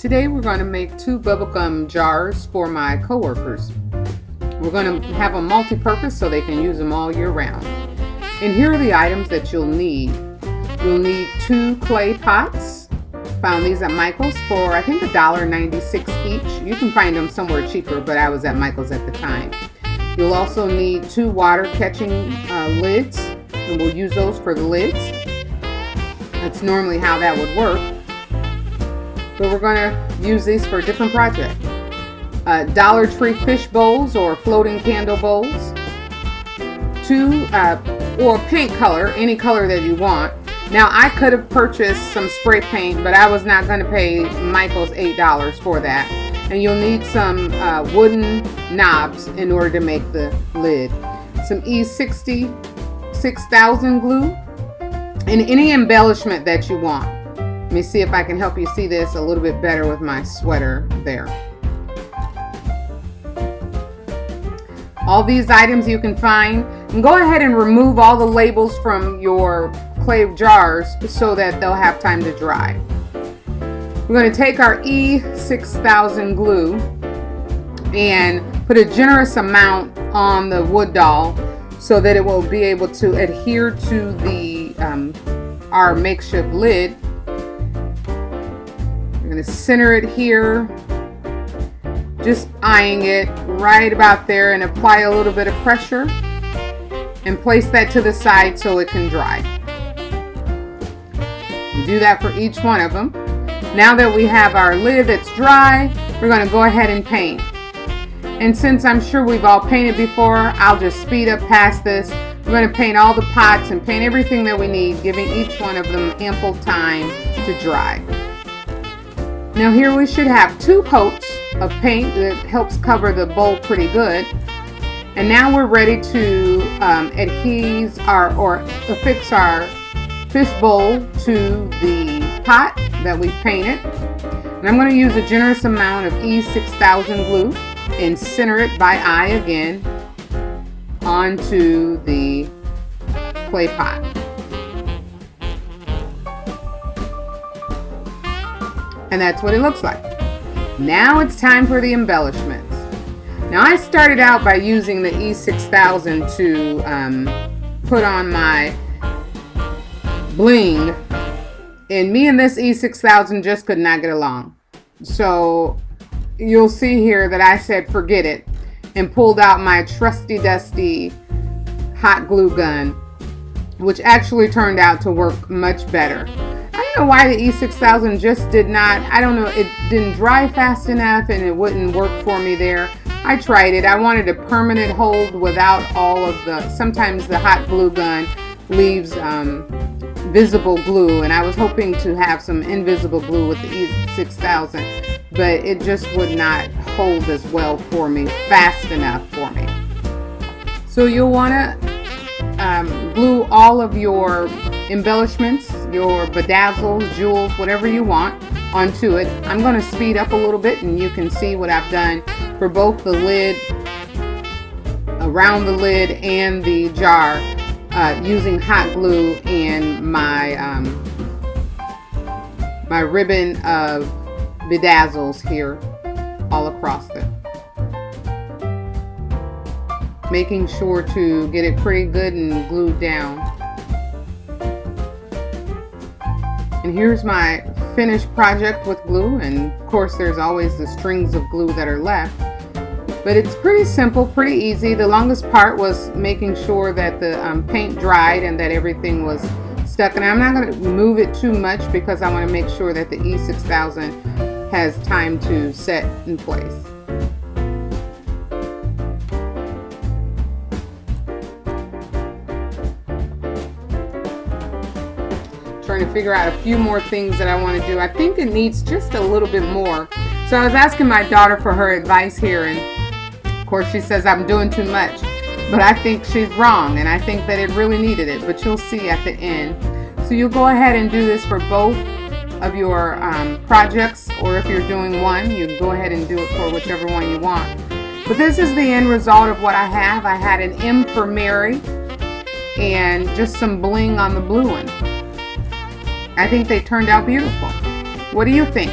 Today we're going to make 2 bubblegum jars for my coworkers. We're going to have them multi-purpose so they can use them all year round. And here are the items that you'll need. You'll need 2 clay pots. Found these at Michael's for I think $1.96 each. You can find them somewhere cheaper, but I was at Michael's at the time. You'll also need 2 water catching lids, and we'll use those for the lids. That's normally how that would work. But we're going to use these for a different project. Dollar Tree fish bowls or floating candle bowls. 2 or paint color, any color that you want. Now I could have purchased some spray paint, but I was not going to pay Michael's $8 for that. And you'll need some wooden knobs in order to make the lid. Some E60 6000 glue and any embellishment that you want. Let me see if I can help you see this a little bit better with my sweater there. All these items you can find. And go ahead and remove all the labels from your clay jars so that they'll have time to dry. We're going to take our E6000 glue and put a generous amount on the wood doll so that it will be able to adhere to the our makeshift lid. We're going to center it here, just eyeing it right about there, and apply a little bit of pressure and place that to the side so it can dry. You do that for each one of them. Now that we have our lid that's dry, we're going to go ahead and paint. And since I'm sure we've all painted before, I'll just speed up past this. We're going to paint all the pots and paint everything that we need, giving each one of them ample time to dry. Now here we should have 2 coats of paint that helps cover the bowl pretty good. And now we're ready to affix our fish bowl to the pot that we painted. And I'm going to use a generous amount of E6000 glue and center it by eye again onto the clay pot. And that's what it looks like. Now it's time for the embellishments. Now I started out by using the E6000 to put on my bling, and me and this E6000 just could not get along. So you'll see here that I said forget it and pulled out my trusty dusty hot glue gun, which actually turned out to work much better. I don't know why the E6000 just did not, I don't know, it didn't dry fast enough and it wouldn't work for me there. I tried it. I wanted a permanent hold without all of the, sometimes the hot glue gun leaves visible glue, and I was hoping to have some invisible glue with the E6000, but it just would not hold as well for me, fast enough for me. So you'll want to glue all of your embellishments, your bedazzles, jewels, whatever you want onto it. I'm going to speed up a little bit and you can see what I've done for both the lid, around the lid, and the jar, using hot glue and my my ribbon of bedazzles here all across it. Making sure to get it pretty good and glued down. And here's my finished project with glue, and of course there's always the strings of glue that are left. But it's pretty simple, pretty easy. The longest part was making sure that the paint dried and that everything was stuck. And I'm not going to move it too much because I want to make sure that the E6000 has time to set in place. Trying to figure out a few more things that I want to do. I think it needs just a little bit more. So I was asking my daughter for her advice here, and of course she says I'm doing too much, but I think she's wrong, and I think that it really needed it, but you'll see at the end. So you'll go ahead and do this for both of your projects, or if you're doing one, you can go ahead and do it for whichever one you want. But this is the end result of what I have. I had an M for Mary and just some bling on the blue one. I think they turned out beautiful. What do you think?